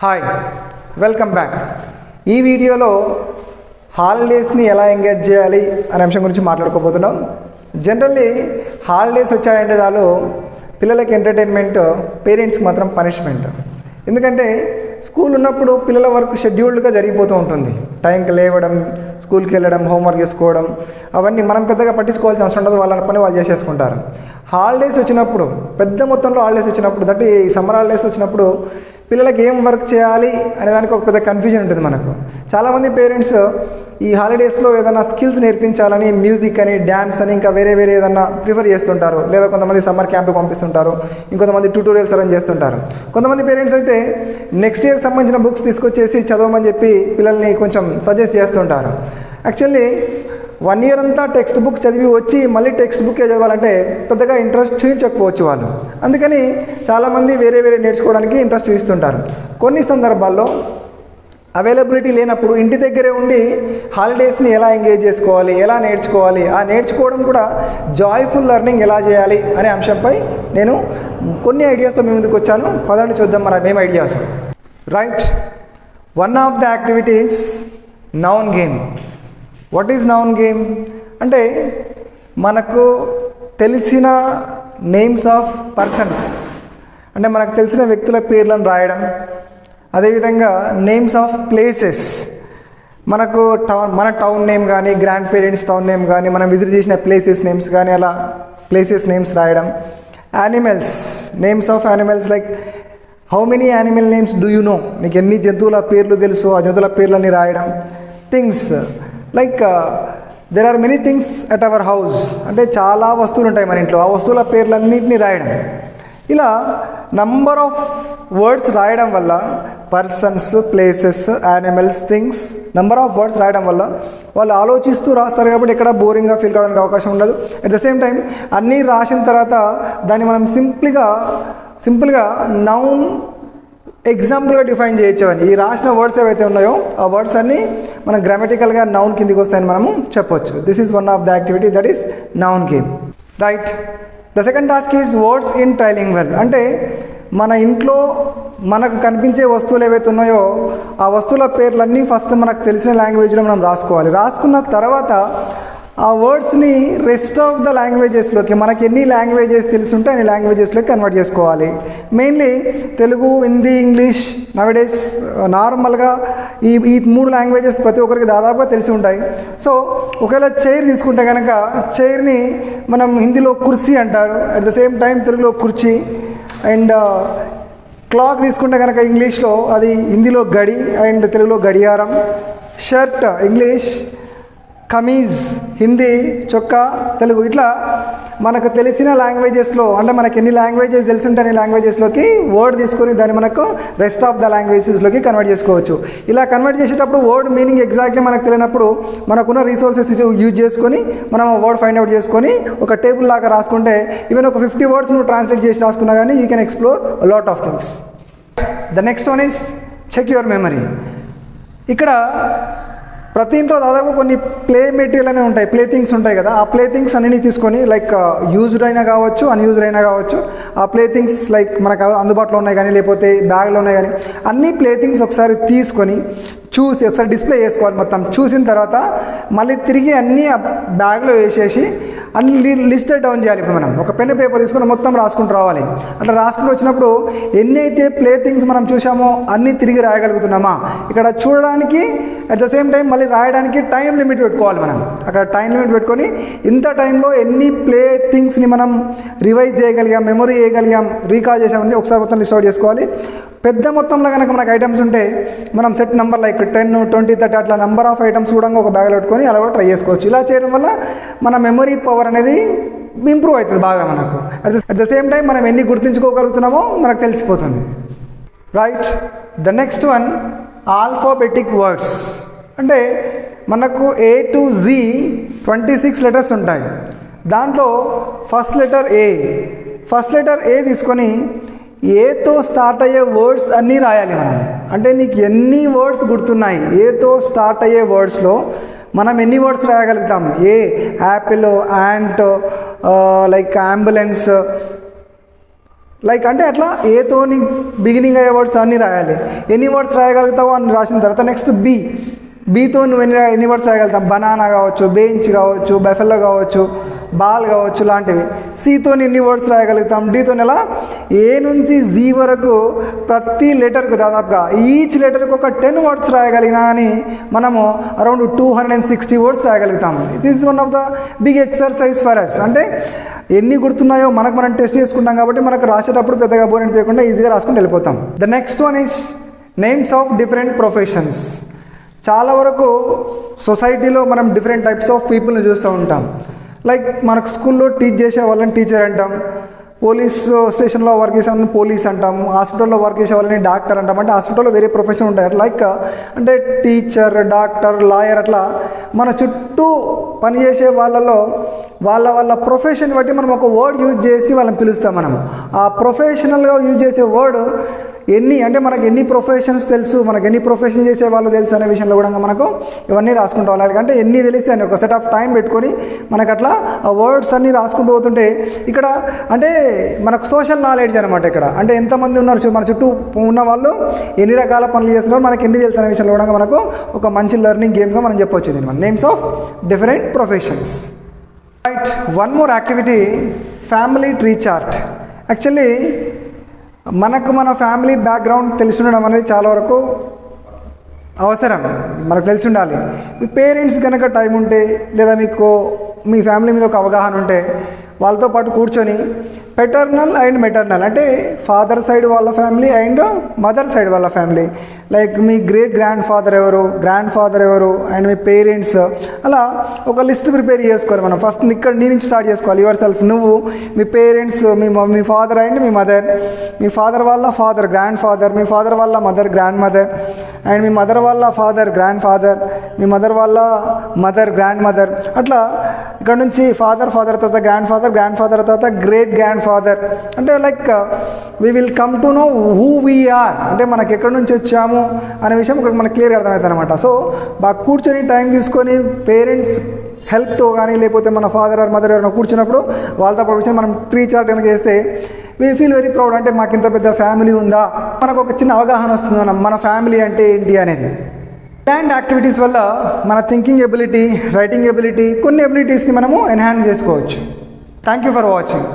Hi, welcome back. ఈ వీడియోలో హాలిడేస్ని ఎలా ఎంగేజ్ చేయాలి అనే అంశం గురించి మాట్లాడుకోబోతున్నాం. జనరల్లీ హాలిడేస్ వచ్చాయంటే చాలు పిల్లలకి ఎంటర్టైన్మెంట్, పేరెంట్స్కి మాత్రం పనిష్మెంట్. ఎందుకంటే స్కూల్ ఉన్నప్పుడు పిల్లల వర్క్ షెడ్యూల్డ్గా జరిగిపోతూ ఉంటుంది. టైంకి లేవడం, స్కూల్కి వెళ్ళడం, హోంవర్క్ చేసుకోవడం, అవన్నీ మనం పెద్దగా పట్టించుకోవాల్సిన అవసరం ఉండదు. వాళ్ళ పని వాళ్ళు చేసేసుకుంటారు. హాలిడేస్ వచ్చినప్పుడు, పెద్ద మొత్తంలో హాలిడేస్ వచ్చినప్పుడు, అంటే ఈ సమ్మర్ హాలిడేస్ వచ్చినప్పుడు పిల్లలకి ఏం వర్క్ చేయాలి అనే దానికి ఒక పెద్ద కన్ఫ్యూజన్ ఉంటుంది మనకు. చాలామంది పేరెంట్స్ ఈ హాలిడేస్లో ఏదైనా స్కిల్స్ నేర్పించాలని మ్యూజిక్ అని, డ్యాన్స్ అని, ఇంకా వేరే ఏదైనా ప్రిఫర్ చేస్తుంటారు. లేదా కొంతమంది సమ్మర్ క్యాంప్కి పంపిస్తుంటారు, ఇంకొంతమంది ట్యూటోరియల్స్ అరేంజ్ చేస్తుంటారు. కొంతమంది పేరెంట్స్ అయితే నెక్స్ట్ ఇయర్కి సంబంధించిన బుక్స్ తీసుకొచ్చేసి చదవమని చెప్పి పిల్లల్ని కొంచెం సజెస్ట్ చేస్తుంటారు. యాక్చువల్లీ 1 year అంతా టెక్స్ట్ బుక్ చదివి వచ్చి మళ్ళీ టెక్స్ట్ బుక్కే చదవాలంటే పెద్దగా ఇంట్రెస్ట్ చూపించకపోవచ్చు వాళ్ళు. అందుకని చాలామంది వేరే నేర్చుకోవడానికి ఇంట్రెస్ట్ చూపిస్తుంటారు. కొన్ని సందర్భాల్లో అవైలబిలిటీ లేనప్పుడు ఇంటి దగ్గరే ఉండి హాలిడేస్ని ఎలా ఎంగేజ్ చేసుకోవాలి, ఎలా నేర్చుకోవాలి, ఆ నేర్చుకోవడం కూడా జాయ్ఫుల్ లెర్నింగ్ ఎలా చేయాలి అనే అంశంపై నేను కొన్ని ఐడియాస్తో మీ ముందుకు వచ్చాను. పదండి చూద్దాం మన మేము ideas. Right, one of the activities noun game. What is noun game అంటే మనకు తెలిసిన నేమ్స్ ఆఫ్ పర్సన్స్, అంటే మనకు తెలిసిన వ్యక్తుల పేర్లను రాయడం. అదేవిధంగా నేమ్స్ ఆఫ్ ప్లేసెస్, మనకు మన టౌన్ నేమ్ కానీ, గ్రాండ్ పేరెంట్స్ టౌన్ నేమ్ కానీ, మనం విజిట్ చేసిన ప్లేసెస్ నేమ్స్ కానీ, అలా ప్లేసెస్ నేమ్స్ రాయడం. Animals, names of animals, like how many animal names do you know, నీకు ఎన్ని జంతువుల పేర్లు తెలుసు, ఆ జంతువుల పేర్లన్నీ రాయడం. Things like there are many things at our house, అంటే చాలా వస్తువులు ఉంటాయి మన ఇంట్లో, ఆ వస్తువుల పేర్లన్నింటినీ రాయడం. ఇలా నంబర్ ఆఫ్ వర్డ్స్ రాయడం వల్ల, persons, places, animals, things, number of words రాయడం వల్ల వాళ్ళు ఆలోచిస్తూ రాస్తారు కాబట్టి ఎక్కడ బోరింగ్గా ఫీల్ కావడానికి అవకాశం ఉండదు. అట్ ద సేమ్ టైం అన్నీ రాసిన తర్వాత దాన్ని మనం సింపుల్గా నౌన్ ఎగ్జాంపుల్గా డిఫైన్ చేయొచ్చు అని. ఈ రాసిన వర్డ్స్ ఏవైతే ఉన్నాయో ఆ వర్డ్స్ అన్నీ మనం గ్రామటికల్గా నౌన్ కిందికి వస్తాయని మనము చెప్పొచ్చు. This is one of the activity, that is noun game. Right, the second task is words in trilingual. అంటే మన ఇంట్లో మనకు కనిపించే వస్తువులు ఏవైతే ఉన్నాయో ఆ వస్తువుల పేర్లన్నీ ఫస్ట్ మనకు తెలిసిన లాంగ్వేజ్లో మనం రాసుకోవాలి. రాసుకున్న తర్వాత ఆ వర్డ్స్ని రెస్ట్ ఆఫ్ ద లాంగ్వేజెస్లోకి, మనకి ఎన్ని లాంగ్వేజెస్ తెలుసుంటే అన్ని లాంగ్వేజెస్లోకి కన్వర్ట్ చేసుకోవాలి. Mainly Telugu, Hindi, English. Nowadays నార్మల్గా ఈ 3 లాంగ్వేజెస్ ప్రతి ఒక్కరికి దాదాపుగా తెలిసి ఉంటాయి. సో ఒకవేళ చైర్ తీసుకుంటే కనుక చైర్ని మనం హిందీలో కుర్సీ అంటారు, అట్ ద సేమ్ టైం తెలుగులో కుర్చీ. అండ్ క్లాక్ తీసుకుంటే కనుక ఇంగ్లీష్లో అది హిందీలో గడి అండ్ తెలుగులో గడియారం. షర్ట్ ఇంగ్లీష్, కమీజ్ హిందీ, చొక్కా తెలుగు. ఇట్లా మనకు తెలిసిన లాంగ్వేజెస్లో, అంటే మనకి ఎన్ని లాంగ్వేజెస్ తెలిసి అన్ని లాంగ్వేజెస్లోకి వర్డ్ తీసుకొని దాన్ని మనకు రెస్ట్ ఆఫ్ ద లాంగ్వేజెస్లోకి కన్వర్ట్ చేసుకోవచ్చు. ఇలా కన్వర్ట్ చేసేటప్పుడు వర్డ్ మీనింగ్ ఎగ్జాక్ట్లీ మనకు తెలియనప్పుడు మనకున్న రీసోర్సెస్ యూజ్ చేసుకొని మనం వర్డ్ ఫైండ్ అవుట్ చేసుకొని ఒక టేబుల్ లాగా రాసుకుంటే ఈవెన్ ఒక 50 words నువ్వు ట్రాన్స్లేట్ చేసి రాసుకున్నా కానీ you can explore lot of things. The next one is check your memory. ఇక్కడ ప్రతి ఇంట్లో దాదాపు కొన్ని ప్లే మెటీరియల్ అనేవి ఉంటాయి, ప్లే థింగ్స్ ఉంటాయి కదా. ఆ ప్లే థింగ్స్ అన్నీ తీసుకొని, లైక్ యూజ్డ్ అయినా కావచ్చు, అన్యూజ్డ్ అయినా కావచ్చు, ఆ ప్లే థింగ్స్ లైక్ మనకు అందుబాటులో ఉన్నాయి కానీ లేకపోతే బ్యాగ్లో ఉన్నాయి కానీ అన్ని ప్లే థింగ్స్ ఒకసారి తీసుకొని చూసి ఒకసారి డిస్ప్లే చేసుకోవాలి. మొత్తం చూసిన తర్వాత మళ్ళీ తిరిగి అన్నీ ఆ బ్యాగ్లో వేసేసి అన్ని లిస్టెడ్ డౌన్ చేయాలి. ఇప్పుడు మనం ఒక పెన్ పేపర్ తీసుకొని మొత్తం రాసుకుంటూ రావాలి. అట్లా రాసుకుంటూ వచ్చినప్పుడు ఎన్ని అయితే ప్లే థింగ్స్ మనం చూసామో అన్నీ తిరిగి రాయగలుగుతున్నామా, ఇక్కడ చూడడానికి అట్ ద సేమ్ టైం మళ్ళీ రాయడానికి టైం లిమిట్ పెట్టుకోవాలి. మనం అక్కడ టైం లిమిట్ పెట్టుకొని ఇంత టైంలో ఎన్ని ప్లే థింగ్స్ని మనం రివైజ్ చేయగలిగాం, మెమరీ చేయగలిగాం, రీకాల్ చేసామని ఒకసారి మొత్తం లిస్ట్ అవుట్ చేసుకోవాలి. పెద్ద మొత్తంలో కనుక మనకు ఐటమ్స్ ఉంటే మనం సెట్ నెంబర్ లైక్ 10, 20, 30 అట్లా నెంబర్ ఆఫ్ ఐటమ్స్ కూడా ఒక బ్యాగ్లో పెట్టుకొని అలా కూడా ట్రై చేసుకోవచ్చు. ఇలా చేయడం వల్ల మన మెమరీ పవర్ అనేది ఇంప్రూవ్ అవుతుంది బాగా మనకు. అట్ ద సేమ్ టైం మనం ఎన్ని గుర్తుంచుకోగలుగుతున్నామో మనకు తెలిసిపోతుంది. Right, the next one alphabetic words. అంటే మనకు A to Z 26 లెటర్స్ ఉంటాయి. దాంట్లో ఫస్ట్ లెటర్ ఏ తీసుకొని ఏతో స్టార్ట్ అయ్యే వర్డ్స్ అన్నీ రాయాలి మనం. అంటే నీకు ఎన్ని వర్డ్స్ గుర్తున్నాయి, ఏతో స్టార్ట్ అయ్యే వర్డ్స్లో మనం ఎన్ని వర్డ్స్ రాయగలుగుతాం. A apple, ant, like ambulance, like అంటే అట్లా ఏతోని బిగినింగ్ అయ్యే వర్డ్స్ అన్నీ రాయాలి. ఎన్ని వర్డ్స్ రాయగలుగుతావో అన్ని రాసిన తర్వాత నెక్స్ట్ బీతో నువ్వు ఎన్ని వర్డ్స్ రాయగలుగుతాం, బనానా కావచ్చు, బెంచ్ కావచ్చు, బెఫెల్లో కావచ్చు, బాల్ కావచ్చు లాంటివి. సితో ఎన్ని వర్డ్స్ రాయగలుగుతాం, డీతో ఎలా ఏ నుంచి జీ వరకు ప్రతి లెటర్కు దాదాపుగా ఈచ్ లెటర్కి ఒక 10 వర్డ్స్ రాయగలిగినా అని మనము అరౌండ్ 260 వర్డ్స్ రాయగలుగుతాం. It is one of the big exercise for us. అంటే ఎన్ని గుర్తున్నాయో మనం టెస్ట్ చేసుకుంటాం కాబట్టి మనకు రాసేటప్పుడు పెద్దగా బోర్ అనిపించకుండా ఈజీగా రాసుకుంటూ వెళ్ళిపోతాం. The next one is names of different professions. చాలా వరకు సొసైటీలో మనం డిఫరెంట్ టైప్స్ ఆఫ్ పీపుల్ని చూస్తూ ఉంటాం. లైక్ మనకు స్కూల్లో టీచ్ చేసే వాళ్ళని టీచర్ అంటాం, పోలీస్ స్టేషన్లో వర్క్ చేసే వాళ్ళని పోలీస్ అంటాం, హాస్పిటల్లో వర్క్ చేసే వాళ్ళని డాక్టర్ అంటాం. అంటే హాస్పిటల్లో వేరే ప్రొఫెషన్ ఉంటాయి. లైక్ అంటే టీచర్, డాక్టర్, లాయర్ అట్లా మన చుట్టూ పనిచేసే వాళ్ళలో వాళ్ళ ప్రొఫెషన్ బట్టి మనం ఒక వర్డ్ యూజ్ చేసి వాళ్ళని పిలుస్తాం. మనం ఆ ప్రొఫెషనల్గా యూజ్ చేసే వర్డ్ అంటే మనకు ఎన్ని ప్రొఫెషన్స్ తెలుసు, మనకు ఎన్ని ప్రొఫెషన్ చేసే వాళ్ళు తెలుసు అనే విషయంలో కూడా మనకు ఇవన్నీ రాసుకుంటూ వెళ్ళాలి. అంటే ఎన్ని తెలిస్తే అని ఒక సెట్ ఆఫ్ టైం పెట్టుకొని మనకు అట్లా ఆ వర్డ్స్ అన్నీ రాసుకుంటూ పోతుంటే ఇక్కడ అంటే మనకు సోషల్ నాలెడ్జ్ అనమాట. ఇక్కడ అంటే ఎంతమంది ఉన్నారు మన చుట్టూ ఉన్న వాళ్ళు ఎన్ని రకాల పనులు చేస్తున్నారు, మనకు ఎన్ని తెలుసు అనే విషయంలో కూడా మనకు ఒక మంచి లెర్నింగ్ గేమ్గా మనం చెప్పొచ్చు. ఇది మన names of different professions. Right, one more activity, family tree chart. Actually మనకు మన ఫ్యామిలీ బ్యాక్గ్రౌండ్ తెలిసి ఉండడం అనేది చాలా వరకు అవసరం, మనకు తెలిసి ఉండాలి. మీ పేరెంట్స్ కనుక టైం ఉంటే లేదా మీకు మీ ఫ్యామిలీ మీద ఒక అవగాహన ఉంటే వాళ్ళతో పాటు కూర్చొని పెటర్నల్ అండ్ మెటర్నల్ అంటే ఫాదర్ సైడ్ వాళ్ళ ఫ్యామిలీ అండ్ మదర్ సైడ్ వాళ్ళ ఫ్యామిలీ, లైక్ మీ గ్రాండ్ ఫాదర్ ఎవరు అండ్ మీ పేరెంట్స్, అలా ఒక లిస్ట్ ప్రిపేర్ చేసుకోవాలి. మనం ఫస్ట్ నీ నుంచి స్టార్ట్ చేసుకోవాలి. యువర్ సెల్ఫ్, నువ్వు, మీ పేరెంట్స్, మీ ఫాదర్ అండ్ మీ మదర్, మీ ఫాదర్ వాళ్ళ ఫాదర్ గ్రాండ్ ఫాదర్, మీ ఫాదర్ వాళ్ళ మదర్ గ్రాండ్ మదర్, అండ్ మీ మదర్ వాళ్ళ ఫాదర్ గ్రాండ్ ఫాదర్, మీ మదర్ వాళ్ళ మదర్ గ్రాండ్ మదర్. అట్లా ఇక్కడ నుంచి ఫాదర్ తర్వాత గ్రాండ్ ఫాదర్ తర్వాత గ్రేట్ గ్రాండ్ ఫాదర్. అంటే like we will come to know who we are, అంటే మనకి ఎక్కడి నుంచి వచ్చాము అనే విషయం ఇక్కడ మనకు క్లియర్గా అర్థమవుతుంది అనమాట. సో బాగా కూర్చొని టైం తీసుకొని పేరెంట్స్ హెల్ప్తో కానీ లేకపోతే మన ఫాదర్ ఆర్ మదర్ ఎవరైనా కూర్చున్నప్పుడు వాళ్ళతో పాటు మనం ట్రీ చార్ట్ కనుక చేస్తే వీ ఫీల్ వెరీ ప్రౌడ్. అంటే మాకు ఇంత పెద్ద ఫ్యామిలీ ఉందా, మనకు ఒక చిన్న అవగాహన వస్తుంది మన ఫ్యామిలీ అంటే ఏంటి అనేది. ప్లాన్డ్ యాక్టివిటీస్ వల్ల మన థింకింగ్ ఎబిలిటీ, రైటింగ్ ఎబిలిటీ, కొన్ని ఎబిలిటీస్ని మనము ఎన్హాన్స్ చేసుకోవచ్చు. Thank you for watching.